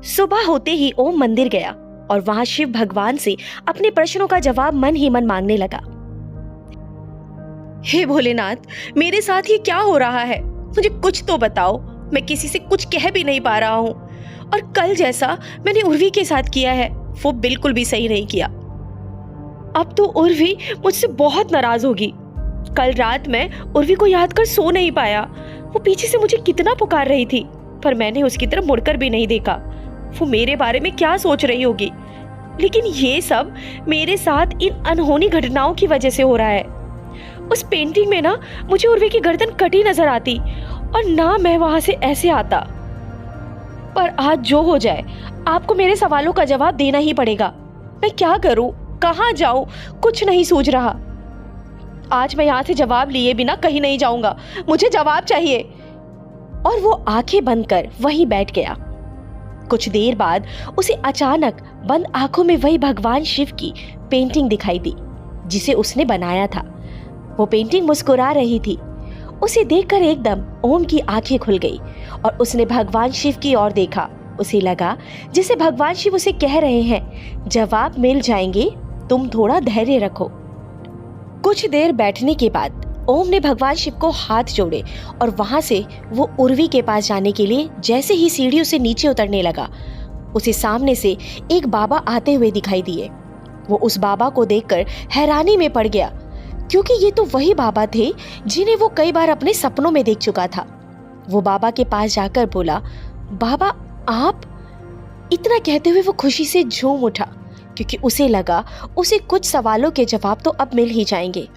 सुबह होते ही ओम मंदिर गया और वहां शिव भगवान से अपने प्रश्नों का जवाब मन ही मन मांगने लगा। हे भोलेनाथ, मेरे साथ ये क्या हो रहा है? मुझे कुछ तो बताओ। मैं किसी से कुछ कह भी नहीं पा रहा हूँ। और कल जैसा मैंने उर्वी के साथ किया है वो बिल्कुल भी सही नहीं किया। अब तो उर्वी मुझसे बहुत नाराज होगी। कल रात मैं उर्वी को याद कर सो नहीं पाया। वो पीछे से मुझे कितना पुकार रही थी, पर मैंने उसकी तरफ मुड़कर भी नहीं देखा। वो मेरे बारे में क्या सोच रही होगी। लेकिन ये सब मेरे साथ इन अनहोनी घटनाओं की वजह से हो रहा है। उस पेंटिंग में ना मुझे उर्वी की गर्दन कटी नजर आती और ना मैं वहां से ऐसे आता। पर आज जो हो जाए, आपको मेरे सवालों का जवाब देना ही पड़ेगा। मैं क्या करूं, कहां जाऊं, कुछ नहीं सूझ रहा। आज मैं यहाँ से जवाब लिए बिना कहीं नहीं जाऊंगा। मुझे जवाब चाहिए। और वो आंखें बंद कर वहीं बैठ गया। कुछ देर बाद उसे अचानक बंद आंखों में वही भगवान शिव की पेंटिंग दिखाई दी जिसे उसने बनाया था। वो पेंटिंग मुस्कुरा रही थी। उसे देखकर एकदम ओम की आंखें खुल गई और उसने भगवान शिव की ओर देखा। उसे लगा जैसे भगवान शिव उसे कह रहे हैं, जवाब मिल जाएंगे, तुम थोड़ा धैर्य रखो। कुछ देर बैठने के बाद ओम ने भगवान शिव को हाथ जोड़े और वहां से वो उर्वी के पास जाने के लिए जैसे ही सीढ़ियों से नीचे उतरने लगा, उसे सामने से एक बाबा आते हुए दिखाई दिए। वो उस बाबा को देखकर हैरानी में पड़ गया, क्योंकि ये तो वही बाबा थे जिन्हें वो कई बार अपने सपनों में देख चुका था। वो बाबा के पास जाकर बोला, बाबा आप? इतना कहते हुए वो खुशी से झूम उठा, क्योंकि उसे लगा उसे कुछ सवालों के जवाब तो अब मिल ही जाएंगे।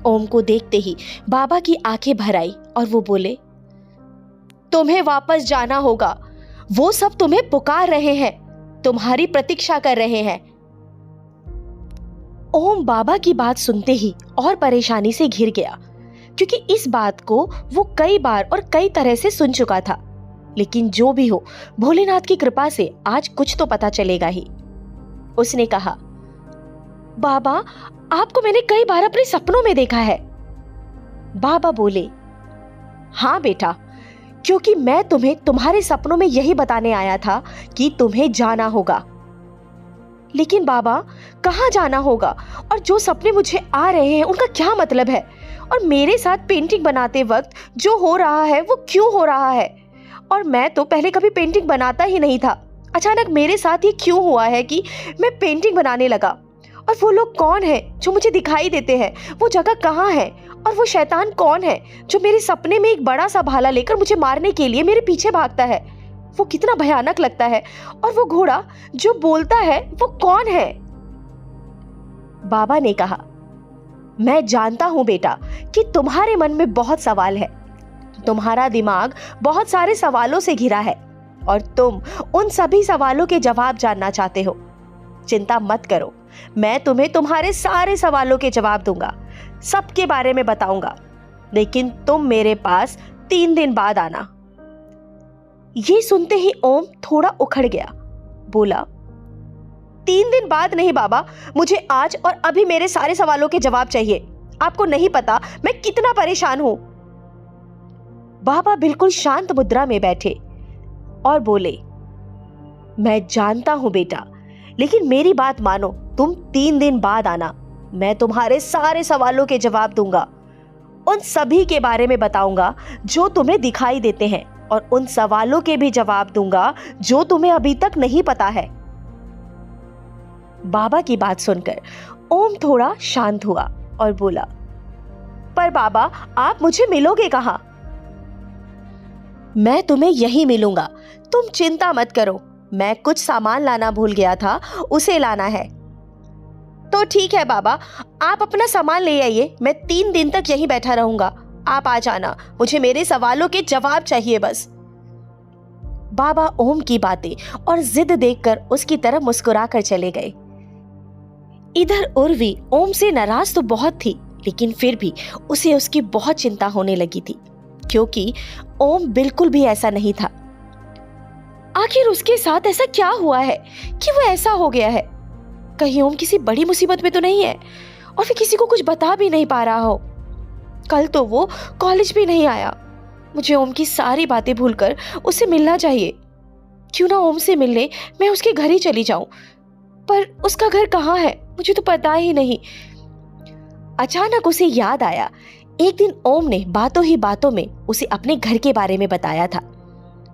ओम को देखते ही बाबा की आंखें भर आई और वो बोले, तुम्हें वापस जाना होगा। वो सब तुम्हें पुकार रहे हैं, तुम्हारी प्रतीक्षा कर रहे हैं। ओम बाबा की बात सुनते ही और परेशानी से घिर गया, क्योंकि इस बात को वो कई बार और कई तरह से सुन चुका था। लेकिन जो भी हो, भोलेनाथ की कृपा से आज कुछ तो पता चलेगा ही। उसने कहा, बाबा आपको मैंने कई बार अपने सपनों में देखा है। बाबा बोले, हाँ बेटा, क्योंकि मैं तुम्हें तुम्हारे सपनों में यही बताने आया था कि तुम्हें जाना होगा। लेकिन बाबा कहाँ जाना होगा? और जो सपने मुझे आ रहे हैं उनका क्या मतलब है? और मेरे साथ पेंटिंग बनाते वक्त जो हो रहा है वो क्यों हो रहा है? और मैं तो पहले कभी पेंटिंग बनाता ही नहीं था। अचानक मेरे साथ ये क्यों हुआ है कि मैं पेंटिंग बनाने लगा? और वो लोग कौन हैं जो मुझे दिखाई देते हैं? वो जगह कहाँ है? और वो शैतान कौन है जो मेरे सपने में एक बड़ा सा भाला लेकर मुझे मारने के लिए मेरे पीछे भागता है? वो कितना भयानक लगता है। और वो घोड़ा जो बोलता है वो कौन है? बाबा ने कहा, मैं जानता हूं बेटा कि तुम्हारे मन में बहुत सवाल है। तुम्हारा दिमाग बहुत सारे सवालों से घिरा है और तुम उन सभी सवालों के जवाब जानना चाहते हो। चिंता मत करो, मैं तुम्हें तुम्हारे सारे सवालों के जवाब दूंगा, सबके बारे में बताऊंगा। लेकिन तुम मेरे पास 3 दिन बाद आना। ये सुनते ही ओम थोड़ा उखड़ गया। बोला, 3 दिन बाद नहीं बाबा, मुझे आज और अभी मेरे सारे सवालों के जवाब चाहिए। आपको नहीं पता मैं कितना परेशान हूं। बाबा बिल्कुल शांत मुद्रा में बैठे और बोले, मैं जानता हूं बेटा, लेकिन मेरी बात मानो, तुम 3 दिन बाद आना। मैं तुम्हारे सारे सवालों के जवाब दूंगा, उन सभी के बारे में बताऊंगा जो तुम्हें दिखाई देते हैं, और उन सवालों के भी जवाब दूंगा जो तुम्हें अभी तक नहीं पता है। बाबा की बात सुनकर ओम थोड़ा शांत हुआ और बोला, पर बाबा आप मुझे मिलोगे कहां? मैं तुम्हें यहीं मिलूंगा, तुम चिंता मत करो। मैं कुछ सामान लाना भूल गया था, उसे लाना है। तो ठीक है बाबा, आप अपना सामान ले आइए, मैं 3 दिन तक यहीं बैठा रहूंगा। आप आ जाना, मुझे मेरे सवालों के जवाब चाहिए बस। बाबा ओम की बातें और जिद देखकर उसकी तरफ मुस्कुरा कर चले गए। इधर उर्वी ओम से नाराज तो बहुत थी, लेकिन फिर भी उसे उसकी बहुत चिंता होने लगी थी, क्योंकि ओम बिल्कुल भी ऐसा नहीं था। आखिर उसके साथ ऐसा क्या हुआ है कि वो ऐसा हो गया है? कहीं ओम किसी बड़ी मुसीबत में तो नहीं है और फिर किसी को कुछ बता भी नहीं पा रहा हो। कल तो वो कॉलेज भी नहीं आया। मुझे ओम की सारी बातें भूलकर उससे मिलना चाहिए। क्यों ना ओम से मिलने मैं उसके घर ही चली जाऊं। पर उसका घर कहाँ है मुझे तो पता ही नहीं। अचानक उसे याद आया, एक दिन ओम ने बातों ही बातों में उसे अपने घर के बारे में बताया था।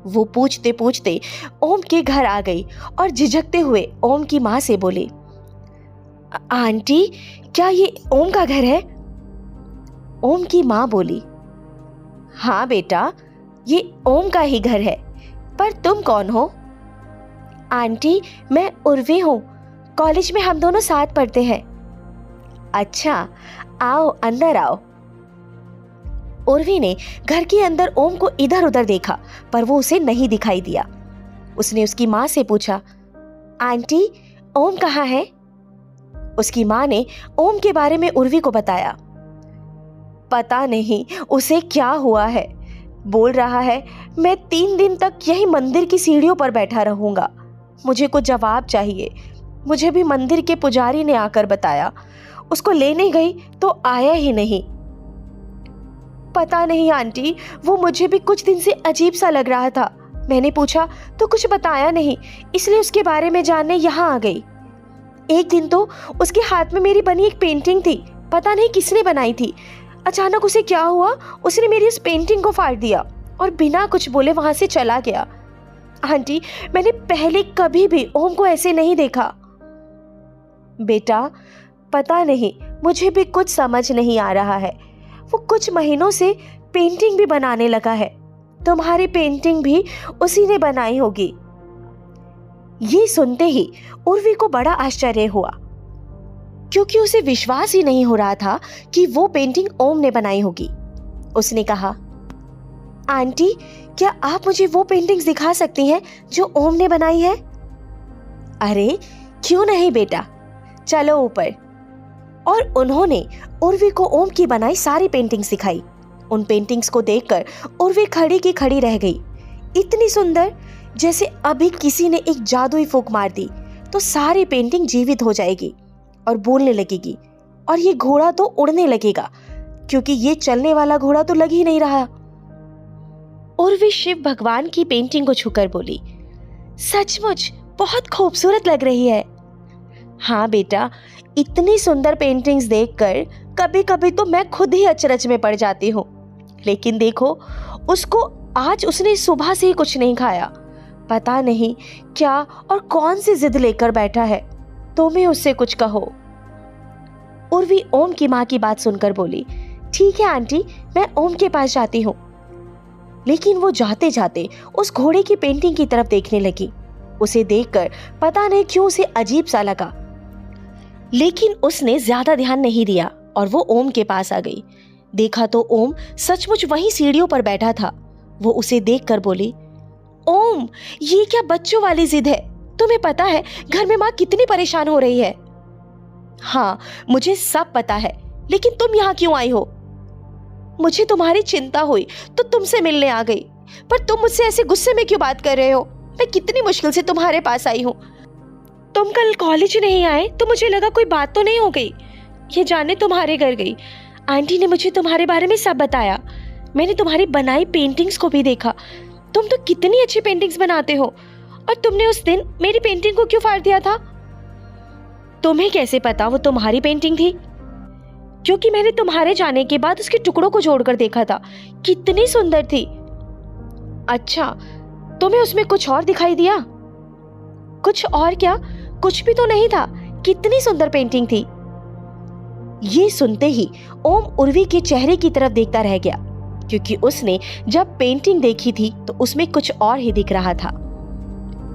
वो पूछते पूछते ओम के घर आ गई और झिझकते हुए ओम की माँ से बोली, आंटी क्या ये ओम का घर है? ओम की माँ बोली, हाँ बेटा, ये ओम का ही घर है, पर तुम कौन हो? आंटी मैं उर्वी हूँ, कॉलेज में हम दोनों साथ पढ़ते हैं। अच्छा, आओ अंदर आओ। उर्वी ने घर के अंदर ओम को इधर उधर देखा, पर वो उसे नहीं दिखाई दिया। उसने उसकी माँ से पूछा, आंटी ओम कहाँ है? उसकी माँ ने ओम के बारे में उर्वी को बताया। पता नहीं उसे क्या हुआ है, बोल रहा है मैं 3 दिन तक यही मंदिर की सीढ़ियों पर बैठा रहूंगा। मुझे कुछ जवाब चाहिए। मुझे भी मंदिर के पुजारी ने आकर बताया, उसको लेने गई तो आया ही नहीं। पता नहीं आंटी, वो मुझे भी कुछ दिन से अजीब सा लग रहा था। मैंने पूछा तो कुछ बताया नहीं, इसलिए उसके बारे में जानने यहाँ आ गई। एक दिन तो उसके हाथ में मेरी बनी एक पेंटिंग थी, पता नहीं किसने बनाई थी। अचानक उसे क्या हुआ, उसने मेरी उस पेंटिंग को फाड़ दिया और बिना कुछ बोले वहां से चला गया। आंटी मैंने पहले कभी भी ओम को ऐसे नहीं देखा। बेटा पता नहीं, मुझे भी कुछ समझ नहीं आ रहा है। वो कुछ महीनों से पेंटिंग भी बनाने लगा है। तुम्हारी पेंटिंग भी उसी ने बनाई होगी। ये सुनते ही उर्वी को बड़ा आश्चर्य हुआ, क्योंकि उसे विश्वास ही नहीं हो रहा था कि वो पेंटिंग ओम ने बनाई होगी। उसने कहा, आंटी क्या आप मुझे वो पेंटिंग्स दिखा सकती हैं जो ओम ने बनाई है? अरे क्यों नहीं बेटा, चलो ऊपर। और उन्होंने उर्वी को ओम की बनाई सारी पेंटिंग्स दिखाई। उन पेंटिंग्स को देखकर उर्वी खड़ी की खड़ी रह गई। इतनी सुंदर, जैसे अभी किसी ने एक जादुई फूंक मार दी तो सारी पेंटिंग जीवित हो जाएगी और बोलने लगेगी, और ये घोड़ा तो उड़ने लगेगा, क्योंकि ये चलने वाला घोड़ा तो लग ही नहीं रहा। उर्वी शिव भगवान की पेंटिंग को छूकर बोली, सचमुच बहुत खूबसूरत लग रही है। हाँ बेटा, इतनी सुंदर पेंटिंग्स देखकर कभी कभी तो मैं खुद ही अचरज में पड़ जाती हूँ। लेकिन देखो, उसको आज उसने सुबह से ही कुछ नहीं खाया। पता नहीं क्या और कौन सी जिद लेकर बैठा है। तुम्हें उससे कुछ कहो। उर्वी ओम की माँ की बात सुनकर बोली, ठीक है आंटी, मैं ओम के पास जाती हूँ। लेकिन वो जाते जाते उस घोड़े की पेंटिंग की तरफ देखने लगी। उसे देखकर पता नहीं क्यों उसे अजीब सा लगा, लेकिन उसने ज्यादा ध्यान नहीं दिया और वो ओम के पास आ गई। देखा तो ओम सचमुच वहीं सीढ़ियों पर बैठा था। वो उसे देखकर बोली, ओम ये क्या बच्चों वाली जिद है? तुम्हें पता है घर में माँ कितनी परेशान हो रही है। हाँ मुझे सब पता है, लेकिन तुम यहाँ क्यों आई हो? मुझे तुम्हारी चिंता हुई तो तुमसे मिलने आ गई, पर तुम मुझसे ऐसे गुस्से में क्यों बात कर रहे हो? मैं कितनी मुश्किल से तुम्हारे पास आई हूँ। तुम कल कॉलेज नहीं आए तो मुझे लगा कोई बात तो नहीं हो गई। ये जानने तुम्हारे घर गई। आंटी ने मुझे तुम्हारे बारे में सब बताया। मैंने तुम्हारी बनाई पेंटिंग्स को भी देखा। तुम तो कितनी अच्छी पेंटिंग्स बनाते हो, और तुमने उस दिन मेरी पेंटिंग को क्यों फाड़ दिया था? तुम्हें कैसे पता वो तुम्हारी पेंटिंग थी? क्योंकि मैंने तुम्हारे जाने के बाद उसके टुकड़ों को जोड़कर देखा था। कितनी सुंदर थी। अच्छा, तुम्हें उसमें कुछ और दिखाई दिया? कुछ और क्या? कुछ भी तो नहीं था। कितनी सुंदर पेंटिंग थी। ये सुनते ही ओम उर्वी के चेहरे की तरफ देखता रह गया, क्योंकि उसने जब पेंटिंग देखी थी तो उसमें कुछ और ही दिख रहा था।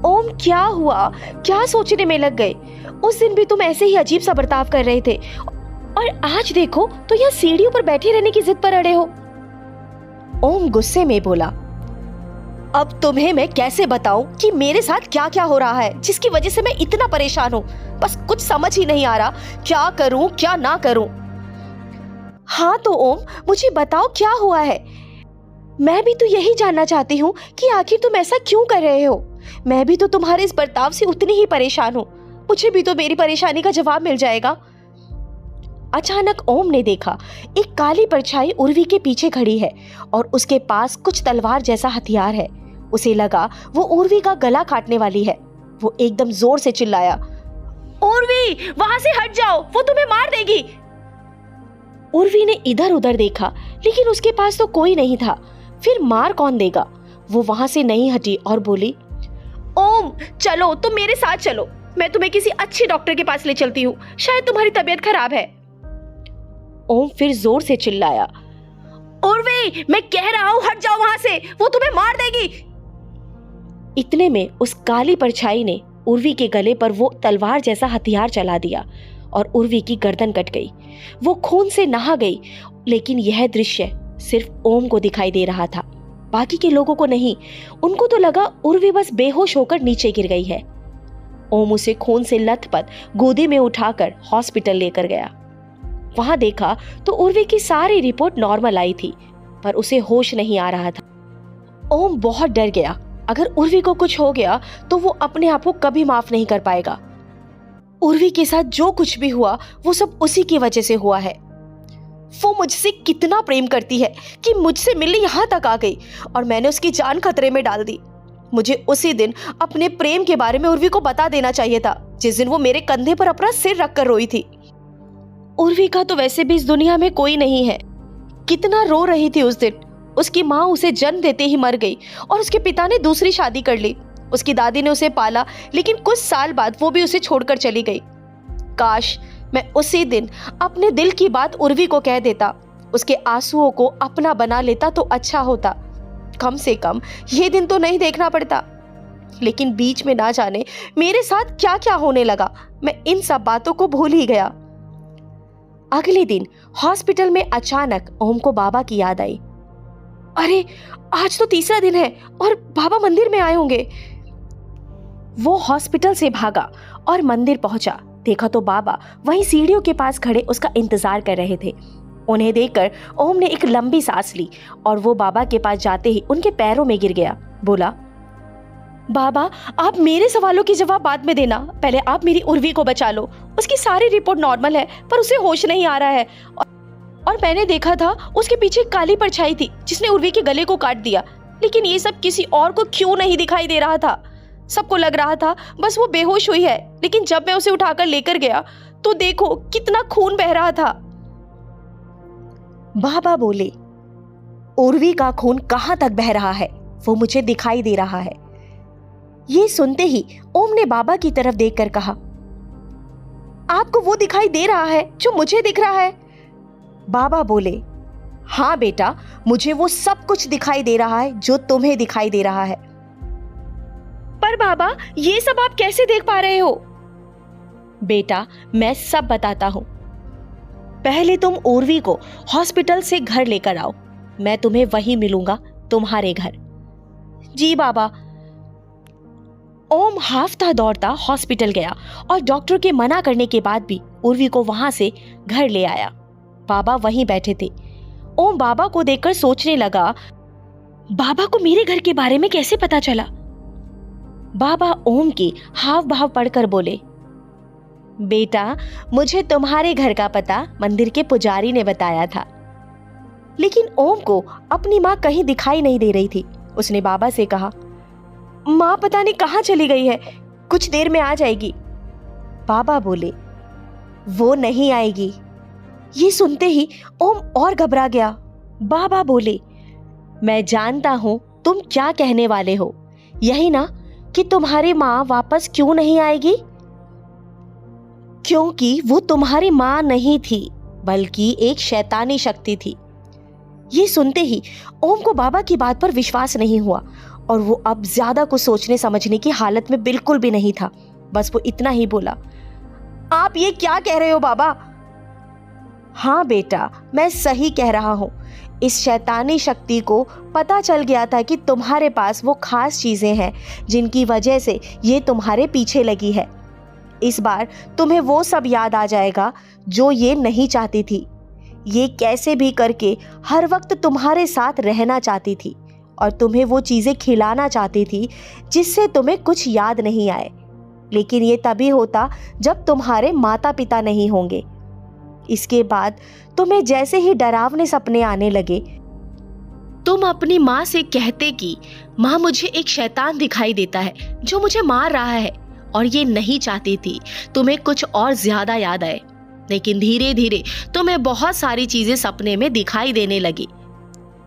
ओम क्या हुआ? क्या सोचने में लग गए? उस दिन भी तुम ऐसे ही अजीब सा बर्ताव कर रहे थे, और आज देखो तो यहाँ सीढ़ियों पर बैठे रहने की जिद पर अड़े हो। ओम गुस्से में बोला, अब तुम्हें मैं कैसे बताऊं कि मेरे साथ क्या क्या हो रहा है, जिसकी वजह से मैं इतना परेशान हूँ। बस कुछ समझ ही नहीं आ रहा, क्या करूं क्या ना करूं। हाँ तो ओम मुझे बताओ क्या हुआ है। मैं भी तो यही जानना चाहती हूँ कि आखिर तुम ऐसा क्यों कर रहे हो। मैं भी तो तुम्हारे इस बर्ताव से उतनी ही परेशान हूँ। मुझे भी तो मेरी परेशानी का जवाब मिल जाएगा। अचानक ओम ने देखा एक काली परछाई उर्वी के पीछे खड़ी है और उसके पास कुछ तलवार जैसा हथियार है। उसे लगा वो उर्वी का गला काटने वाली है। वो एकदम जोर से चिल्लाया, उर्वी, वहां से हट जाओ, वो तुम्हें मार देगी। उर्वी ने इधर उधर देखा, लेकिन उसके पास तो कोई नहीं था। फिर मार कौन देगा? वो वहां से नहीं हटी और बोली, ओम चलो, तुम मेरे साथ चलो, मैं तुम्हें किसी अच्छे डॉक्टर के पास ले चलती हूँ, शायद तुम्हारी तबीयत खराब है। ओम फिर जोर से चिल्लाया, उर्वी, मैं कह रहा हूं हट जाओ वहां से, वो तुम्हें मार देगी। इतने में उस काली परछाई ने उर्वी के गले पर वो तलवार जैसा हथियार चला दिया और उर्वी की गर्दन कट गई। वो खून से नहा गई, लेकिन यह दृश्य सिर्फ ओम को दिखाई दे रहा था, बाकी के लोगों को नहीं। उनको तो लगा उर्वी बस बेहोश होकर नीचे गिर गई है। ओम उसे खून से लथपथ गोदी में उठाकर हॉस्पिटल लेकर गया। वहां देखा तो उर्वी की सारी रिपोर्ट नॉर्मल आई थी, पर उसे होश नहीं आ रहा था। ओम बहुत डर गया। अगर उर्वी को कुछ हो गया तो वो अपने आप को कभी माफ नहीं कर पाएगा। उर्वी के साथ जो कुछ भी हुआ वो सब उसी की वजह से हुआ है। वो मुझसे कितना प्रेम करती है कि मुझसे मिलने यहाँ तक आ गई और मैंने उसकी जान खतरे में डाल दी। मुझे उसी दिन अपने प्रेम के बारे में उर्वी को बता देना चाहिए था, जिस दिन वो मेरे कंधे पर अपना सिर रखकर रोई थी। उर्वी का तो वैसे भी इस दुनिया में कोई नहीं है। कितना रो रही थी उस दिन। उसकी माँ उसे जन्म देते ही मर गई और उसके पिता ने दूसरी शादी कर ली। उसकी दादी ने उसे पाला, लेकिन कुछ साल बाद वो भी उसे छोड़कर चली गई। काश मैं उसी दिन अपने दिल की बात उर्वी को कह देता, उसके आंसुओं को अपना बना लेता तो अच्छा होता। कम से कम ये दिन तो नहीं देखना पड़ता। लेकिन बीच में ना जाने मेरे साथ क्या क्या होने लगा, मैं इन सब बातों को भूल ही गया। अगले दिन हॉस्पिटल में अचानक ओम को बाबा की याद आई। अरे आज तो तीसरा दिन है और बाबा मंदिर में आए होंगे। वो हॉस्पिटल से भागा और मंदिर पहुंचा। देखा तो बाबा वहीं सीढ़ियों के पास खड़े उसका इंतजार कर रहे थे। उन्हें देखकर ओम ने एक लंबी सांस ली और वो बाबा के पास जाते ही उनके पैरों में गिर गया। बोला, बाबा आप मेरे सवालों के जवाब बाद में देना, पहले आप मेरी उर्वी को बचा लो। उसकी सारी रिपोर्ट नॉर्मल है, पर उसे होश नहीं आ रहा है और मैंने देखा था उसके पीछे काली परछाई थी जिसने उर्वी के गले को काट दिया। लेकिन ये सब किसी और को क्यों नहीं दिखाई दे रहा था? सबको लग रहा था बस वो बेहोश हुई है, लेकिन जब मैं उसे उठाकर लेकर गया तो देखो कितना खून बह रहा था। बाबा बोले, उर्वी का खून कहां तक बह रहा है? वो मुझे दिखाई दे रहा है। ये सुनते ही ओम ने बाबा की तरफ देखकर कहा, आपको वो दिखाई दे रहा है जो मुझे दिख रहा है? बाबा बोले, हाँ बेटा, मुझे वो सब कुछ दिखाई दे रहा है जो तुम्हें दिखाई दे रहा है। पर बाबा ये सब आप कैसे देख पा रहे हो? बेटा मैं सब बताता हूं। पहले तुम उर्वी को हॉस्पिटल से घर लेकर आओ, मैं तुम्हें वहीं मिलूंगा, तुम्हारे घर। जी बाबा। ओम हाफता दौड़ता हॉस्पिटल गया और डॉक्टर के मना करने के बाद भी उर्वी को वहां से घर ले आया। बाबा वहीं बैठे थे। ओम बाबा को देखकर सोचने लगा, बाबा को मेरे घर के बारे में कैसे पता चला? बाबा ओम के हाव भाव पढ़कर बोले, बेटा मुझे तुम्हारे घर का पता मंदिर के पुजारी ने बताया था। लेकिन ओम को अपनी माँ कहीं दिखाई नहीं दे रही थी। उसने बाबा से कहा, माँ पता नहीं कहाँ चली गई है, कुछ देर में आ जाएगी। बाबा बोले, वो नहीं आएगी। ये सुनते ही ओम और घबरा गया। बाबा बोले, मैं जानता हूं तुम क्या कहने वाले हो, यही ना कि तुम्हारी माँ वापस क्यों नहीं आएगी? क्योंकि वो तुम्हारी माँ नहीं थी, बल्कि एक शैतानी शक्ति थी। ये सुनते ही ओम को बाबा की बात पर विश्वास नहीं हुआ और वो अब ज्यादा कुछ सोचने समझने की हालत में बिल्कुल भी नहीं था। बस वो इतना ही बोला, आप ये क्या कह रहे हो बाबा? हाँ बेटा, मैं सही कह रहा हूँ। इस शैतानी शक्ति को पता चल गया था कि तुम्हारे पास वो खास चीजें हैं जिनकी वजह से ये तुम्हारे पीछे लगी है। इस बार तुम्हें वो सब याद आ जाएगा जो ये नहीं चाहती थी। ये कैसे भी करके हर वक्त तुम्हारे साथ रहना चाहती थी और तुम्हें वो चीजें खिलाना चाहती थी जिससे तुम्हें कुछ याद नहीं आए। लेकिन ये तभी होता जब तुम्हारे माता पिता नहीं होंगे। इसके बाद तुम्हें जैसे ही डरावने सपने आने लगे, तुम अपनी माँ से कहते कि माँ, मुझे एक शैतान दिखाई देता है जो मुझे मार रहा है, और ये नहीं चाहती थी तुम्हें कुछ और ज्यादा याद आए। लेकिन धीरे धीरे तुम्हें बहुत सारी चीजें सपने में दिखाई देने लगी।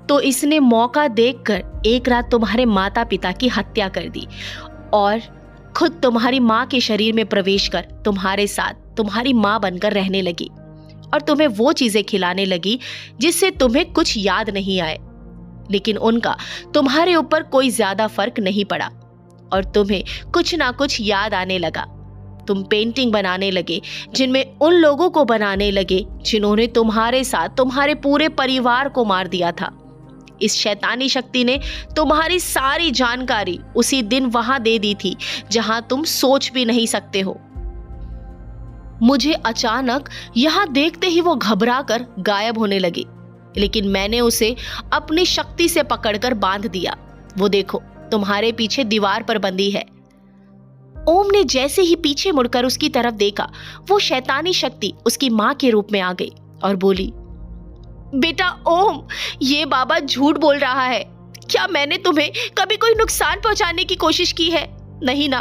तो इसने मौका देखकर एक रात तुम्हारे माता पिता की हत्या कर दी और खुद तुम्हारी माँ के शरीर में प्रवेश कर तुम्हारे साथ तुम्हारी माँ बनकर रहने लगी और तुम्हें वो चीजें खिलाने लगी जिससे तुम्हें कुछ याद नहीं आए। लेकिन उनका तुम्हारे ऊपर कोई ज्यादा फर्क नहीं पड़ा और तुम्हें कुछ ना कुछ याद आने लगा। तुम पेंटिंग बनाने लगे, जिनमें उन लोगों को बनाने लगे जिन्होंने तुम्हारे साथ तुम्हारे पूरे परिवार को मार दिया था। इस शैतानी शक्ति ने तुम्हारी सारी जानकारी उसी दिन वहां दे दी थी जहां तुम सोच भी नहीं सकते हो। मुझे अचानक यहां देखते ही वो घबरा कर गायब होने लगी, लेकिन मैंने उसे अपनी शक्ति से पकड़कर बांध दिया। वो देखो, तुम्हारे पीछे दीवार पर बंदी है। ओम ने जैसे ही पीछे मुड़कर उसकी तरफ देखा, वो शैतानी शक्ति उसकी मां के रूप में आ गई और बोली, बेटा ओम, ये बाबा झूठ बोल रहा है। क्या मैंने तुम्हें कभी कोई नुकसान पहुंचाने की कोशिश की है? नहीं ना,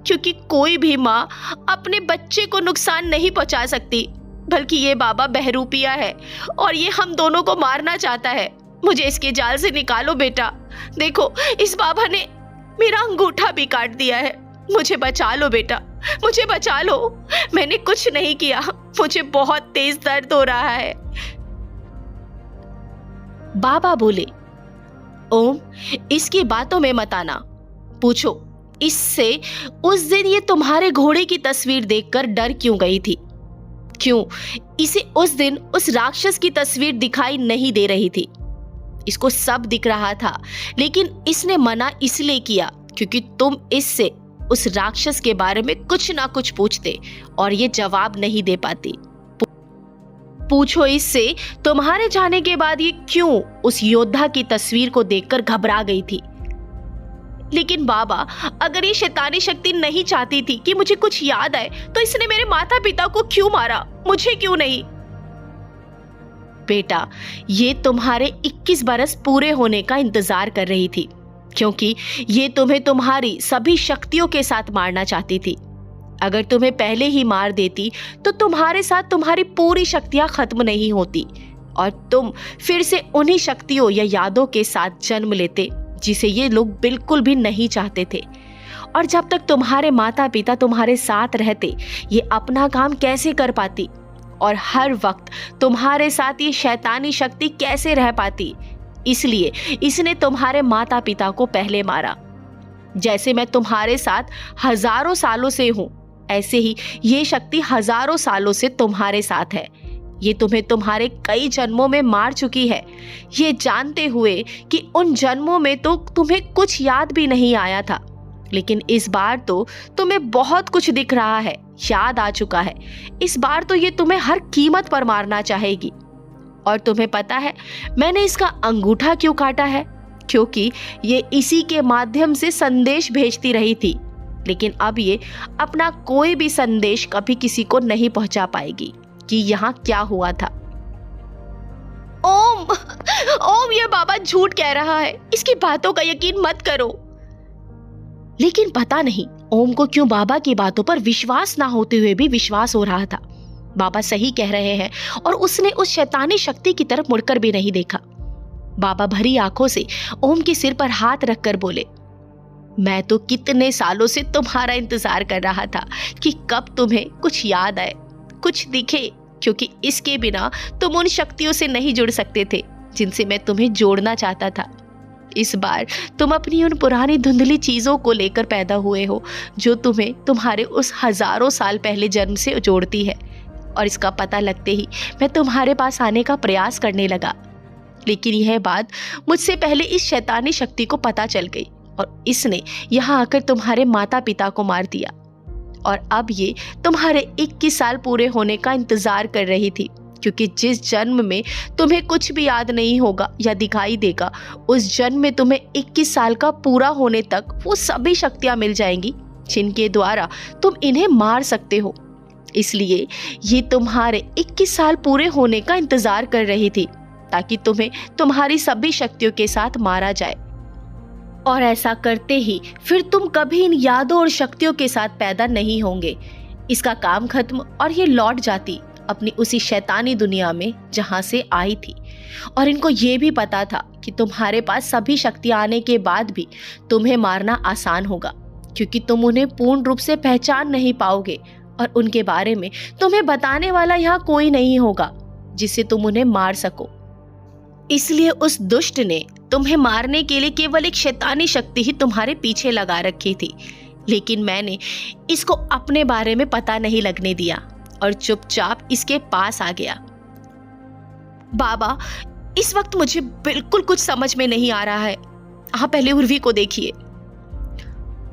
क्योंकि कोई भी मां अपने बच्चे को नुकसान नहीं पहुंचा सकती, बल्कि ये बाबा बहरूपिया है और ये हम दोनों को मारना चाहता है। मुझे इसके जाल से निकालो बेटा। देखो, इस बाबा ने मेरा अंगूठा भी काट दिया है। मुझे बचा लो बेटा, मुझे बचा लो। मैंने कुछ नहीं किया, मुझे बहुत तेज दर्द हो रहा है। बाबा बोले, ओम, इसकी बातों में मत आना। पूछो इससे उस दिन ये तुम्हारे घोड़े की तस्वीर देखकर डर क्यों गई थी? क्यों इसे उस दिन उस राक्षस की तस्वीर दिखाई नहीं दे रही थी? इसको सब दिख रहा था, लेकिन इसने मना इसलिए किया क्योंकि तुम इससे उस राक्षस के बारे में कुछ ना कुछ पूछते और ये जवाब नहीं दे पाती। पूछो इससे तुम्हारे जाने के बाद ये क्यों उस योद्धा की तस्वीर को देखकर घबरा गई थी। लेकिन बाबा, अगर ये शैतानी शक्ति नहीं चाहती थी कि मुझे कुछ याद आए, तो इसने मेरे माता पिता को क्यों मारा, मुझे क्यों नहीं? बेटा, ये तुम्हारे 21 बरस पूरे होने का इंतजार कर रही थी, क्योंकि ये तुम्हें तुम्हारी सभी शक्तियों के साथ मारना चाहती थी। अगर तुम्हें पहले ही मार देती तो तुम्हारे साथ तुम्हारी पूरी शक्तियां खत्म नहीं होती और तुम फिर से उन्हीं शक्तियों या यादों के साथ जन्म लेते जिसे ये लोग बिल्कुल भी नहीं चाहते थे। और जब तक तुम्हारे माता पिता तुम्हारे साथ रहते, ये अपना काम कैसे कर पाती और हर वक्त तुम्हारे साथ ये शैतानी शक्ति कैसे रह पाती? इसलिए इसने तुम्हारे माता पिता को पहले मारा। जैसे मैं तुम्हारे साथ हजारों सालों से हूं, ऐसे ही ये शक्ति हजारों सालों से तुम्हारे साथ है। ये तुम्हें तुम्हारे कई जन्मों में मार चुकी है, ये जानते हुए कि उन जन्मों में तो तुम्हें कुछ याद भी नहीं आया था। लेकिन इस बार तो तुम्हें बहुत कुछ दिख रहा है, याद आ चुका है। इस बार तो ये तुम्हें हर कीमत पर मारना चाहेगी। और तुम्हें पता है मैंने इसका अंगूठा क्यों काटा है? क्योंकि ये इसी के माध्यम से संदेश भेजती रही थी, लेकिन अब ये अपना कोई भी संदेश कभी किसी को नहीं पहुंचा पाएगी कि यहाँ क्या हुआ था। ओम, ओम, ये बाबा झूठ कह रहा है, इसकी बातों का यकीन मत करो। लेकिन पता नहीं ओम को क्यों बाबा की बातों पर विश्वास ना होते हुए भी विश्वास हो रहा था। बाबा सही कह रहे हैं और उसने उस शैतानी शक्ति की तरफ मुड़कर भी नहीं देखा। बाबा भरी आंखों से ओम के सिर पर हाथ रखकर बोले, मैं तो कितने सालों से तुम्हारा इंतजार कर रहा था कि कब तुम्हें कुछ याद आए, कुछ दिखे, क्योंकि इसके बिना तुम उन शक्तियों से नहीं जुड़ सकते थे जिनसे मैं तुम्हें जोड़ना चाहता था। इस बार तुम अपनी उन पुरानी धुंधली चीजों को लेकर पैदा हुए हो जो तुम्हें तुम्हारे उस हजारों साल पहले जन्म से जोड़ती है। और इसका पता लगते ही मैं तुम्हारे पास आने का प्रयास करने लगा, लेकिन यह बात मुझसे पहले इस शैतानी शक्ति को पता चल गई और इसने यहाँ आकर तुम्हारे माता पिता को मार दिया। और अब ये तुम्हारे 21 साल पूरे होने का इंतजार कर रही थी, क्योंकि जिस जन्म में तुम्हें कुछ भी याद नहीं होगा या दिखाई देगा, उस जन्म में तुम्हें 21 साल का पूरा होने तक वो सभी शक्तियां मिल जाएंगी जिनके द्वारा तुम इन्हें मार सकते हो। इसलिए ये तुम्हारे 21 साल पूरे होने का इंतजार कर रही थी। ताकि तुम्हें तुम्हारी सभी शक्तियों के साथ मारा जाए। और ऐसा करते ही फिर तुम कभी इन यादों और शक्तियों के साथ पैदा नहीं होंगे। इसका काम खत्म और ये लौट जाती अपनी उसी शैतानी दुनिया में जहां से आई थी। और इनको ये भी पता था कि तुम्हारे पास सभी शक्तियां आने के बाद भी तुम्हें मारना आसान होगा, क्योंकि तुम उन्हें पूर्ण रूप से पहचान नहीं पाओगे और उनके बारे में तुम्हें बताने वाला यहाँ कोई नहीं होगा जिससे तुम उन्हें मार सको। इसलिए उस दुष्ट ने तुम्हें मारने के लिए केवल एक शैतानी शक्ति ही तुम्हारे पीछे लगा रखी थी, लेकिन मैंने इसको अपने बारे में पता नहीं लगने दिया और चुपचाप इसके पास आ गया। बाबा, इस वक्त मुझे बिल्कुल कुछ समझ में नहीं आ रहा है। आप पहले उर्वी को देखिए।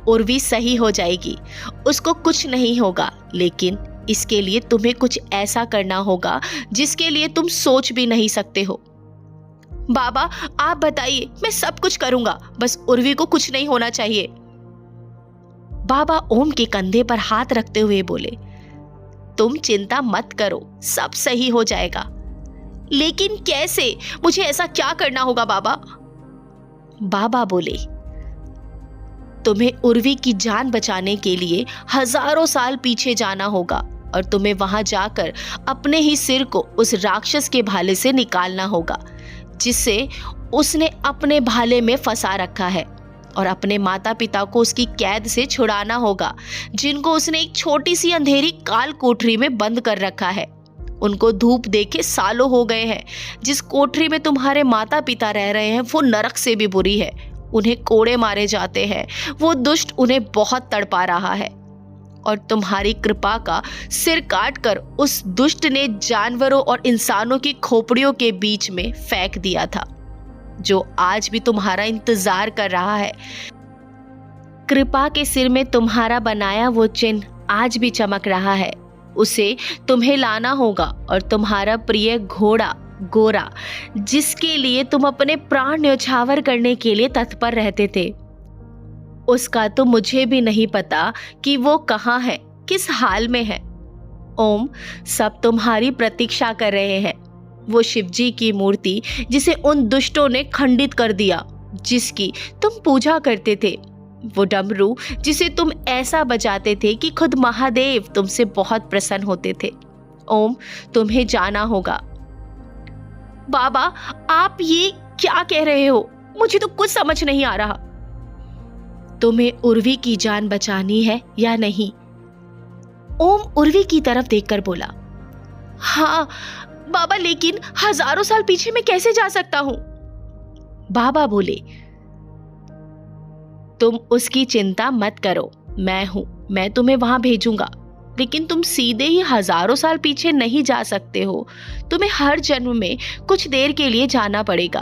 उर्वी सही हो जाएगी, उसको कुछ नहीं होगा, लेकिन इसके लिए तुम्हें कुछ ऐसा करना होगा जिसके लिए तुम सोच भी नहीं सकते हो। बाबा, आप बताइए, मैं सब कुछ करूंगा, बस उर्वी को कुछ नहीं होना चाहिए। बाबा ओम के कंधे पर हाथ रखते हुए बोले, तुम चिंता मत करो, सब सही हो जाएगा। लेकिन कैसे? मुझे ऐसा क्या करना होगा बाबा? बाबा बोले, तुम्हें उर्वी की जान बचाने के लिए हजारों साल पीछे जाना होगा और तुम्हें वहां जाकर अपने ही सिर को उस राक्षस के भाले से निकालना होगा जिसे उसने अपने भाले में फंसा रखा है, और अपने माता पिता को उसकी कैद से छुड़ाना होगा जिनको उसने एक छोटी सी अंधेरी काल कोठरी में बंद कर रखा है। उनको धूप देखे सालों हो गए हैं। जिस कोठरी में तुम्हारे माता पिता रह रहे हैं वो नरक से भी बुरी है। उन्हें कोड़े मारे जाते हैं, वो दुष्ट उन्हें बहुत तड़पा रहा है, और तुम्हारी कृपा का सिर काटकर उस दुष्ट ने जानवरों और इंसानों की खोपड़ियों के बीच में फेंक दिया था, जो आज भी तुम्हारा इंतजार कर रहा है। कृपा के सिर में तुम्हारा बनाया वो चिन्ह आज भी चमक रहा है। उसे तुम्हें लाना होगा, और तुम्हारा प्रिय घोड़ा गोरा, जिसके लिए तुम अपने प्राण न्यौछावर करने के लिए तत्पर रहते थे, उसका तो मुझे भी नहीं पता कि वो कहाँ है, किस हाल में है। ओम, सब तुम्हारी प्रतीक्षा कर रहे हैं। वो शिवजी की मूर्ति जिसे उन दुष्टों ने खंडित कर दिया, जिसकी तुम पूजा करते थे, वो डमरू जिसे तुम ऐसा बजाते थे कि खुद महादेव तुमसे बहुत प्रसन्न होते थे। ओम, तुम्हें जाना होगा। बाबा, आप ये क्या कह रहे हो? मुझे तो कुछ समझ नहीं आ रहा। तुम्हें उर्वी की जान बचानी है या नहीं? ओम उर्वी की तरफ देखकर बोला, हाँ बाबा, लेकिन हजारों साल पीछे मैं कैसे जा सकता हूं? बाबा बोले, तुम उसकी चिंता मत करो, मैं हूं, मैं तुम्हें वहां भेजूंगा। लेकिन तुम सीधे ही हजारों साल पीछे नहीं जा सकते हो। तुम्हें हर जन्म में कुछ देर के लिए जाना पड़ेगा,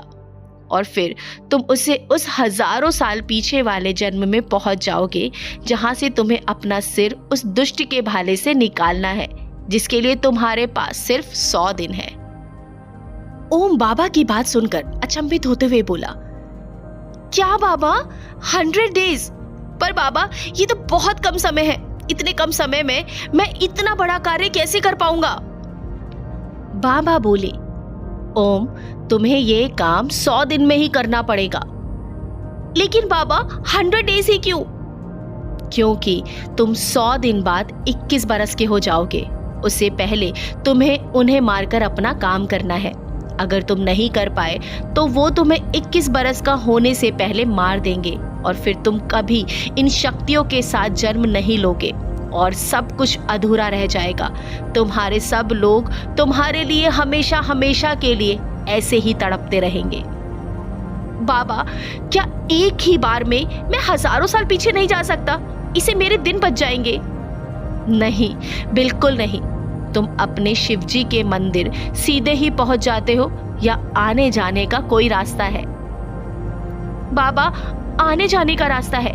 और फिर तुम उस हजारों साल पीछे वाले जन्म में पहुंच जाओगे जहां से तुम्हें अपना सिर उस दुष्ट के भाले से निकालना है, जिसके लिए तुम्हारे पास सिर्फ 100 दिन है। ओम बाबा की बात सुनकर अचंभित होते हुए बोला, क्या बाबा, 100 डेज? पर बाबा, ये तो बहुत कम समय है। इतने कम समय में मैं इतना बड़ा कार्य कैसे कर पाऊंगा? बाबा बोले, ओम, तुम्हें ये काम 100 दिन में ही करना पड़ेगा। लेकिन बाबा, 100 डेज ही क्यों? क्योंकि तुम 100 दिन बाद 21 बरस के हो जाओगे। उससे पहले तुम्हें उन्हें मारकर अपना काम करना है। अगर तुम नहीं कर पाए तो वो तुम्हें 21 बरस का होने से पहले मार देंगे, और फिर तुम कभी इन शक्तियों के साथ जन्म नहीं लोगे और सब कुछ अधूरा रह जाएगा। तुम्हारे सब लोग तुम्हारे लिए हमेशा हमेशा के लिए ऐसे ही तड़पते रहेंगे। बाबा, क्या एक ही बार में मैं हजारों साल पीछे नहीं जा सकता? इससे मेरे दिन बच जाएंगे। नहीं, बिल्कुल नहीं। तुम अपने शिवजी के मंदिर सीधे ही पहुंच जाते हो, या आने जाने का कोई रास्ता है? बाबा, आने जाने का रास्ता है।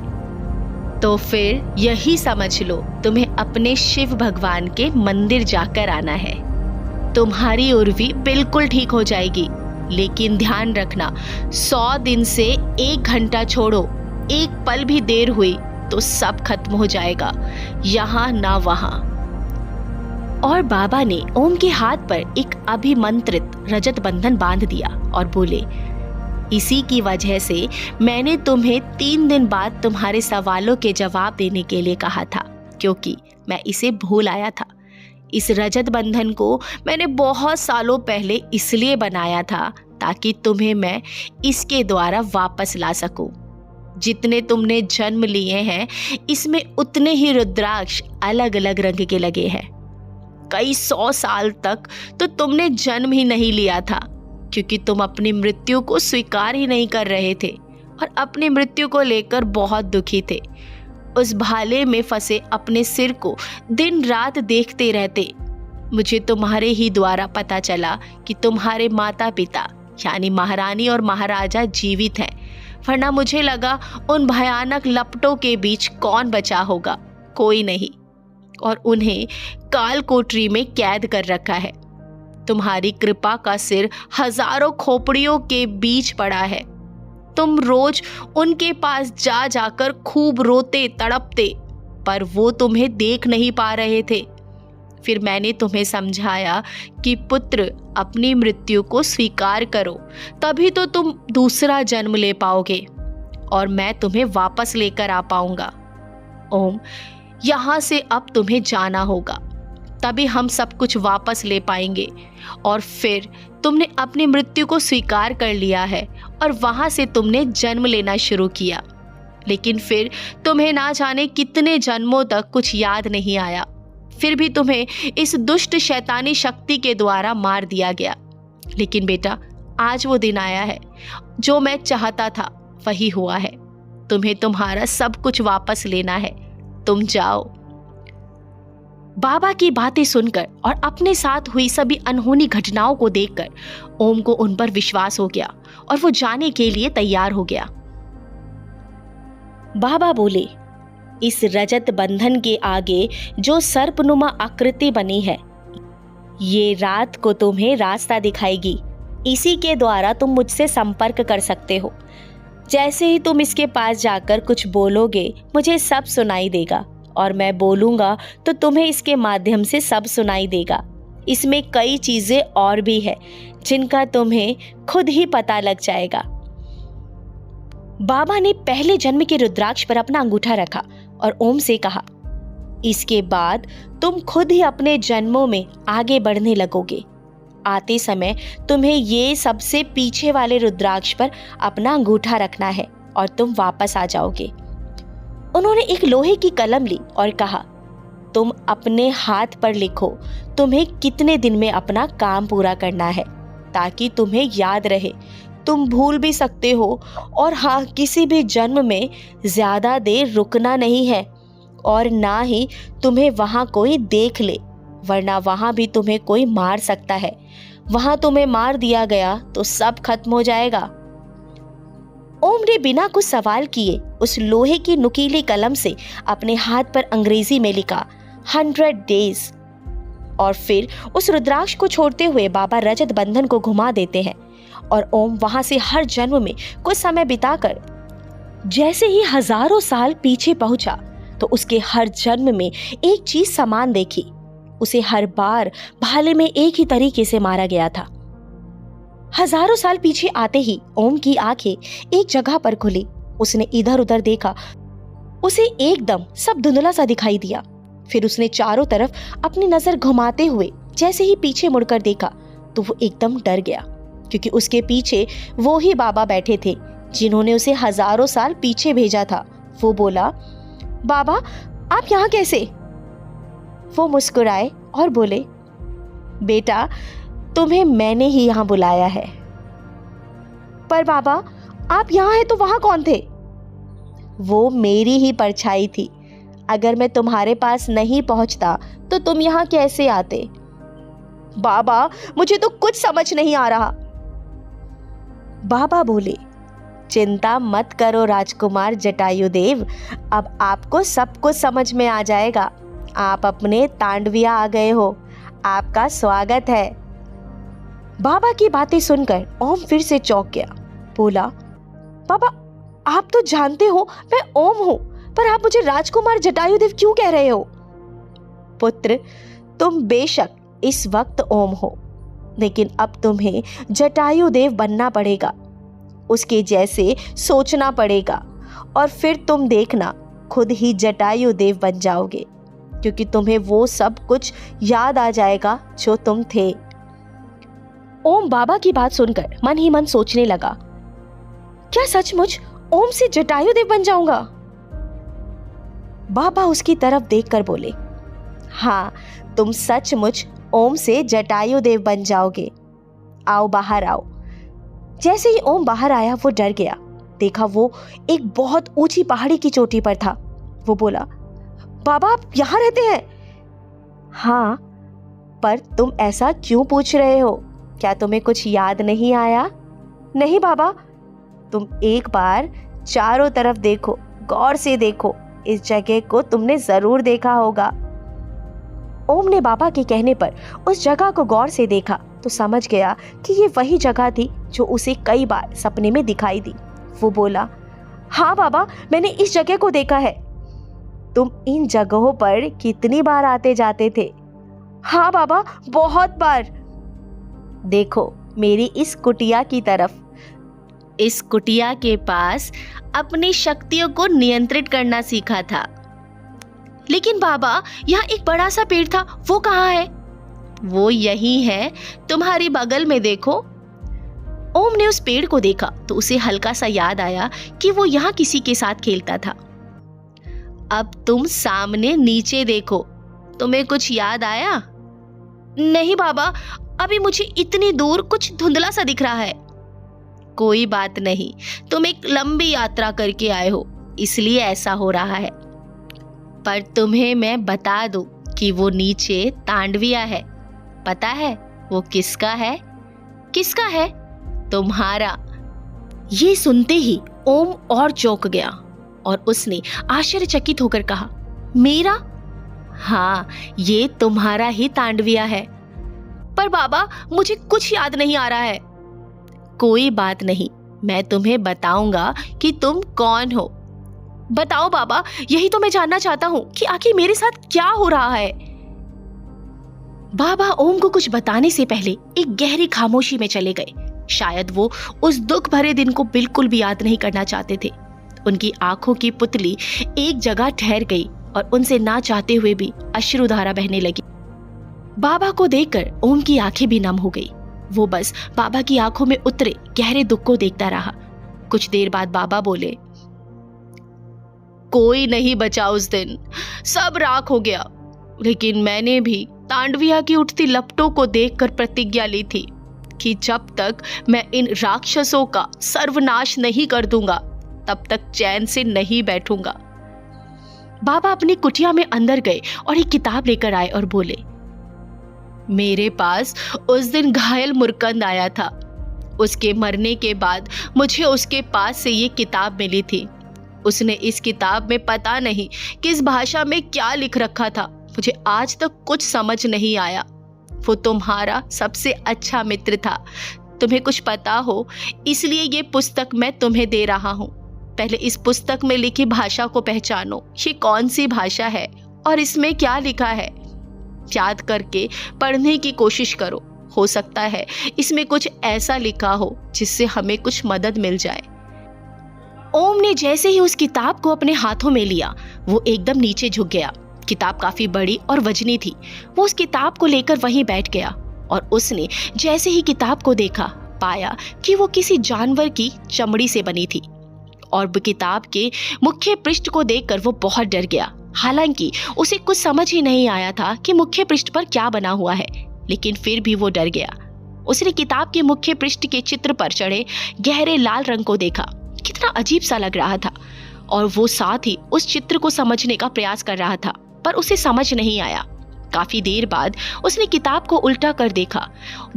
तो फिर यही समझ लो, तुम्हें अपने शिव भगवान के मंदिर जाकर आना है। तुम्हारी उर्वी बिल्कुल ठीक हो जाएगी। लेकिन ध्यान रखना, 100 दिन से 1 घंटा छोड़ो, एक पल भी देर हुई तो सब खत्म हो जाएगा, यहाँ ना वहां। और बाबा ने ओम के हाथ पर एक अभिमंत्रित रजत बंधन बांध दिया और बोले, इसी की वजह से मैंने तुम्हें 3 दिन बाद तुम्हारे सवालों के जवाब देने के लिए कहा था, क्योंकि मैं इसे भूल आया था। इस रजत बंधन को मैंने बहुत सालों पहले इसलिए बनाया था ताकि तुम्हें मैं इसके द्वारा वापस ला सकूं। जितने तुमने जन्म लिए हैं, इसमें उतने ही रुद्राक्ष अलग अलग रंग के लगे हैं। कई 100 साल तक तो तुमने जन्म ही नहीं लिया था, क्योंकि तुम अपनी मृत्यु को स्वीकार ही नहीं कर रहे थे और अपनी मृत्यु को लेकर बहुत दुखी थे। उस भाले में फंसे अपने सिर को दिन रात देखते रहते। मुझे तुम्हारे ही द्वारा पता चला कि तुम्हारे माता पिता यानी महारानी और महाराजा जीवित हैं, वरना मुझे लगा उन भयानक लपटों के बीच कौन बचा होगा। कोई नहीं, और उन्हें काल कोठरी में कैद कर रखा है। तुम्हारी कृपा का सिर हजारों खोपड़ियों के बीच पड़ा है। तुम रोज उनके पास जा जाकर खूब रोते तड़पते, पर वो तुम्हें देख नहीं पा रहे थे। फिर मैंने तुम्हें समझाया कि पुत्र, अपनी मृत्यु को स्वीकार करो, तभी तो तुम दूसरा जन्म ले पाओगे और मैं तुम्हें वापस लेकर आ पाऊंगा। ओम, यहाँ से अब तुम्हें जाना होगा, तभी हम सब कुछ वापस ले पाएंगे। और फिर तुमने अपनी मृत्यु को स्वीकार कर लिया है और वहां से तुमने जन्म लेना शुरू किया, लेकिन फिर तुम्हें ना जाने कितने जन्मों तक कुछ याद नहीं आया। फिर भी तुम्हें इस दुष्ट शैतानी शक्ति के द्वारा मार दिया गया। लेकिन बेटा, आज वो दिन आया है, जो मैं चाहता था वही हुआ है। तुम्हें तुम्हारा सब कुछ वापस लेना है। तुम जाओ। बाबा की बातें सुनकर और अपने साथ हुई सभी अनहोनी घटनाओं को देखकर ओम को उन पर विश्वास हो गया और वो जाने के लिए तैयार हो गया। बाबा बोले, इस रजत बंधन के आगे जो सर्पनुमा आकृति बनी है, ये रात को तुम्हें रास्ता दिखाएगी। इसी के द्वारा तुम मुझसे संपर्क कर सकते हो। जैसे ही तुम इसके पास जाकर कुछ बोलोगे, मुझे सब सुनाई देगा, और मैं बोलूँगा तो तुम्हें इसके माध्यम से सब सुनाई देगा। इसमें कई चीज़ें और भी है जिनका तुम्हें खुद ही पता लग जाएगा। बाबा ने पहले जन्म के रुद्राक्ष पर अपना अंगूठा रखा और ओम से कहा, इसके बाद तुम खुद ही अपने जन्मों में आगे बढ़ने लगोगे। आते समय तुम्हें ये सबसे पीछे वाले रुद्राक्ष पर अपना अंगूठा रखना है और तुम वापस आ जाओगे। उन्होंने एक लोहे की कलम ली और कहा, तुम अपने हाथ पर लिखो तुम्हें कितने दिन में अपना काम पूरा करना है, ताकि तुम्हें याद रहे। तुम भूल भी सकते हो, और हाँ, किसी भी जन्म में ज्यादा देर रुकना नहीं है, और ना ही तुम्हें वहां कोई देख ले, वरना वहां भी तुम्हें कोई मार सकता है। वहां तुम्हें मार दिया गया तो सब खत्म हो जाएगा। ओम ने बिना कुछ सवाल किए उस लोहे की नुकीली कलम से अपने हाथ पर अंग्रेजी में लिखा 100 डेज, और फिर उस रुद्राक्ष को छोड़ते हुए बाबा रजत बंधन को घुमा देते हैं और ओम वहां से हर जन्म में कुछ समय बिताकर जैसे ही हजारों साल पीछे पहुंचा तो उसके हर जन्म में एक चीज समान देखी। उसे हर बार भाले में एक ही तरीके से मारा गया था। हजारों साल पीछे आते ही ओम की आंखें एक जगह पर खुली। उसने इधर उधर देखा, उसे एकदम सब धुंधला सा दिखाई दिया। फिर उसने चारों तरफ अपनी नजर घुमाते हुए जैसे ही पीछे मुड़कर देखा तो वो एकदम डर गया, क्योंकि उसके पीछे वो ही बाबा बैठे थे जिन्होंने उसे हजारों साल पीछे भेजा था। वो बोला, बाबा आप यहाँ कैसे? वो मुस्कुराए और बोले, बेटा तुम्हें मैंने ही यहाँ बुलाया है। पर बाबा आप यहाँ हैं तो वहां कौन थे? वो मेरी ही परछाई थी। अगर मैं तुम्हारे पास नहीं पहुंचता तो तुम यहाँ कैसे आते? बाबा मुझे तो कुछ समझ नहीं आ रहा। बाबा बोले, चिंता मत करो राजकुमार जटायुदेव, अब आपको सब कुछ समझ में आ जाएगा। आप अपने तांडविया आ गए हो, आपका स्वागत है। बाबा की बातें सुनकर ओम फिर से चौंक गया। बोला, बाबा आप तो जानते हो मैं ओम हूं, पर आप मुझे राजकुमार जटायुदेव क्यों कह रहे हो? पुत्र तुम बेशक इस वक्त ओम हो, लेकिन अब तुम्हें जटायु देव बनना पड़ेगा, उसके जैसे सोचना पड़ेगा, और फिर तुम देखना खुद ही जटायु देव बन जाओगे, क्योंकि तुम्हें वो सब कुछ याद आ जाएगा जो तुम थे। ओम बाबा की बात सुनकर मन ही मन सोचने लगा, क्या सचमुच ओम से जटायु देव बन जाऊंगा? बाबा उसकी तरफ देखकर बोले, हाँ, तुम सचमुच ओम से जटायु देव बन जाओगे। आओ, बाहर आओ। जैसे ही ओम बाहर आया वो डर गया। देखा वो एक बहुत ऊंची पहाड़ी की चोटी पर था। वो बोला, बाबा आप यहाँ रहते हैं? हाँ, पर तुम ऐसा क्यों पूछ रहे हो? क्या तुम्हें कुछ याद नहीं आया? नहीं बाबा। तुम एक बार चारों तरफ देखो, गौर से देखो, इस जगह को तुमने जरूर देखा होगा। ओम ने बाबा के कहने पर उस जगह को गौर से देखा तो समझ गया कि ये वही जगह थी जो उसे कई बार सपने में दिखाई दी। वो बोला, हाँ बाबा, मैंने इस जगह को देखा है। तुम इन जगहों पर कितनी बार आते जाते थे? हाँ बाबा, बहुत बार। देखो मेरी इस कुटिया की तरफ। इस कुटिया के पास अपनी शक्तियों को नियंत्रित करना सीखा था। लेकिन बाबा, यहाँ एक बड़ा सा पेड़ था, वो कहाँ है? वो यही है, तुम्हारी बगल में देखो। ओम ने उस पेड़ को देखा तो उसे हल्का सा याद आया कि वो यहाँ किसी के साथ खेलता था। अब तुम सामने नीचे देखो, तुम्हें कुछ याद आया? नहीं बाबा, अभी मुझे इतनी दूर कुछ धुंधला सा दिख रहा है। कोई बात नहीं, तुम एक लंबी यात्रा करके आए हो, इसलिए ऐसा हो रहा है। पर तुम्हें मैं बता दूं कि वो नीचे तांडविया है। पता है वो किसका है? किसका है? तुम्हारा। ये सुनते ही ओम और चौंक गया और उसने आश्चर्यचकित होकर कहा, मेरा? हाँ, ये तुम्हारा ही तांडविया है। पर बाबा, मुझे कुछ याद नहीं आ रहा है। कोई बात नहीं, मैं तुम्हें बताऊंगा कि तुम कौन हो। बताओ बाबा, यही तो मैं जानना चाहता हूं कि आखिर मेरे साथ क्या हो रहा है। बाबा ओम को कुछ बताने से पहले एक गहरी खामोशी में चले गए। शायद वो उस दुख भरे दिन को बिल्कुल भी याद नहीं करना चाहते थे। उनकी आंखों की पुतली एक जगह ठहर गई और उनसे ना चाहते हुए भी अश्रुधारा बहने लगी। बाबा को देखकर ओम की आंखें भी नम हो गई। वो बस बाबा की आंखों में उतरे गहरे दुख को देखता रहा। कुछ देर बाद बाबा बोले, कोई नहीं बचा उस दिन, सब राख हो गया। लेकिन मैंने भी तांडविया की उठती लपटों को देखकर प्रतिज्ञा ली थी कि जब तक मैं इन राक्षसों का सर्वनाश नहीं कर दूंगा तब तक चैन से नहीं बैठूंगा। बाबा अपनी कुटिया में अंदर गए और एक किताब लेकर आए और बोले, मेरे पास उस दिन घायल मुरकंद आया था। उसके मरने के बाद मुझे उसके पास से ये किताब मिली थी। उसने इस किताब में पता नहीं किस भाषा में क्या लिख रखा था, मुझे आज तक कुछ समझ नहीं आया। वो तुम्हारा सबसे अच्छा मित्र था, तुम्हें कुछ पता हो, इसलिए ये पुस्तक मैं तुम्हें दे रहा हूँ। पहले इस पुस्तक में लिखी भाषा को पहचानो, ये कौन सी भाषा है और इसमें क्या लिखा है। याद करके पढ़ने की कोशिश करो, हो सकता है इसमें कुछ ऐसा लिखा हो जिससे हमें कुछ मदद मिल जाए। ओम ने जैसे ही उस किताब को अपने हाथों में लिया, वो एकदम नीचे झुक गया। किताब काफी बड़ी और वजनी थी। वो उस किताब को लेकर वहीं बैठ गया और उसने जैसे ही किताब को देखा, पाया कि वो किसी जानवर की चमड़ी से बनी थी। और किताब के मुख्य पृष्ठ को देखकर वो बहुत डर गया। हालांकि उसे कुछ समझ ही नहीं आया था कि मुख्य पृष्ठ पर क्या बना हुआ है, लेकिन फिर भी वो डर गया। उसने किताब के मुख्य पृष्ठ के चित्र पर चढ़े गहरे लाल रंग को देखा। कितना अजीब सा लग रहा था और वो साथ ही उस चित्र को समझने का प्रयास कर रहा था, पर उसे समझ नहीं आया। काफी देर बाद उसने किताब को उल्टा कर देखा।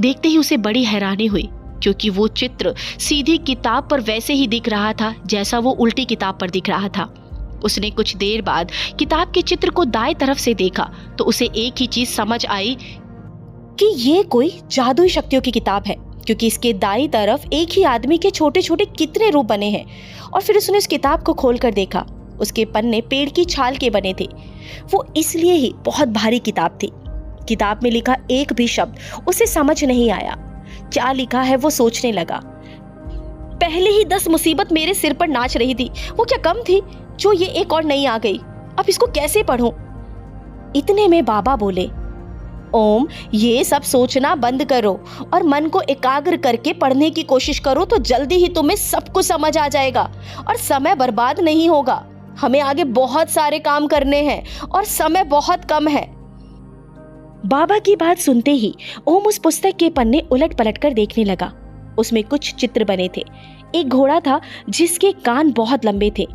देखते ही उसे बड़ी हैरानी हुई, क्योंकि वो चित्र सीधी किताब पर वैसे ही दिख रहा था जैसा वो उल्टी किताब पर दिख रहा था। उसने कुछ देर बाद किताब के चित्र को दाएं तरफ से देखा तो उसे एक ही चीज समझ आई कि ये कोई जादुई शक्तियों की किताब है, क्योंकि इसके दाईं तरफ एक ही आदमी के छोटे छोटे कितने रूप बने हैं। और फिर उसने उस किताब को खोलकर देखा। उसके पन्ने पेड़ की छाल के बने थे। वो इसलिए ही बहुत भारी किताब थी। किताब में लिखा एक भी शब्द उसे समझ नहीं आया। क्या लिखा है वो सोचने लगा। पहले ही 10 मुसीबत मेरे सिर पर नाच रही थी, वो क्या कम थी जो ये एक और नई आ गई। अब इसको कैसे पढूं? इतने में बाबा बोले, ओम, ये सब सोचना बंद करो और मन को एकाग्र करके पढ़ने की कोशिश करो, तो जल्दी ही तुम्हें सब कुछ समझ आ जाएगा और समय बर्बाद नहीं होगा। हमें आगे बहुत सारे काम करने हैं और समय बहुत कम है। बाबा की बात सुनते ही ओम उस पुस्तक के पन्ने उलट पलट कर देखने लगा। उसमें कुछ चित्र बने थे। एक घोड़ा था जिसके कान बहुत लंबे थे,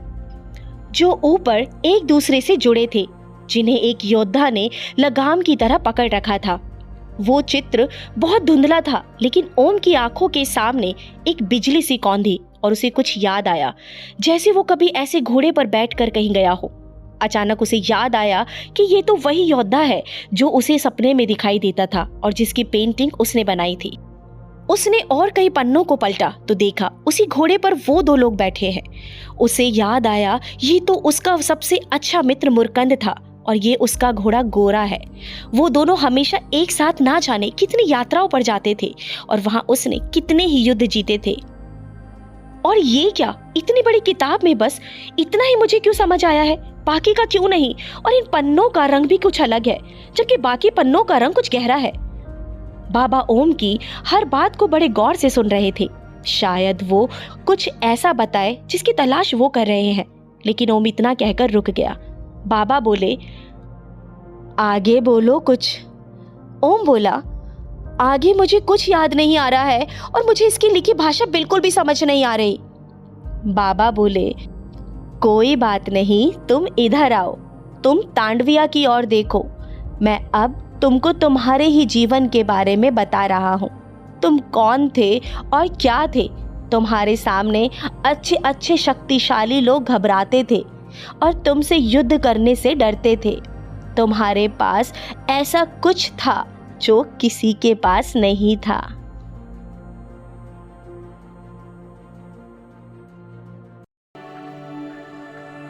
जो ऊपर एक दूसरे से जुड़े थे, जिन्हें एक योद्धा ने लगाम की तरह पकड़ रखा था। वो चित्र बहुत धुंधला था, लेकिन ओम की आंखों के सामने एक बिजली सी कौंधी और उसे कुछ याद आया, जैसे वो कभी ऐसे घोड़े पर बैठकर कहीं गया हो। अचानक उसे याद आया कि ये तो वही योद्धा है जो उसे सपने में दिखाई देता था और जिसकी पेंटिंग उसने बनाई थी। उसने और कई पन्नों को पलटा तो देखा उसी घोड़े पर वो 2 लोग बैठे हैं। उसे याद आया ये तो उसका सबसे अच्छा मित्र मुरकंद था और ये उसका घोड़ा गोरा है। वो दोनों हमेशा एक साथ ना जाने कितनी यात्राओं पर जाते थे और वहां उसने कितने ही युद्ध जीते थे। और ये क्या, इतनी बड़ी किताब में बस इतना ही मुझे क्यों समझ आया है, बाकी का क्यों नहीं? और इन पन्नों का रंग भी कुछ अलग है, जबकि बाकी पन्नों का रंग कुछ गहरा है। बाबा ओम की हर बात को बड़े गौर से सुन रहे थे। शायद वो कुछ ऐसा बताए जिसकी तलाश वो कर रहे हैं, लेकिन ओम इतना कहकर रुक गया। बाबा बोले, आगे बोलो कुछ। ओम बोला, आगे मुझे कुछ याद नहीं आ रहा है और मुझे इसकी लिखी भाषा बिल्कुल भी समझ नहीं आ रही। बाबा बोले, कोई बात नहीं, तुम इधर आओ, तुम तांडविया की ओर देखो। मैं अब तुमको तुम्हारे ही जीवन के बारे में बता रहा हूँ। तुम कौन थे और क्या थे? तुम्हारे सामने अच्छे अच्छे शक्तिशाली लोग घबराते थे और तुमसे युद्ध करने से डरते थे। तुम्हारे पास ऐसा कुछ था जो किसी के पास नहीं था।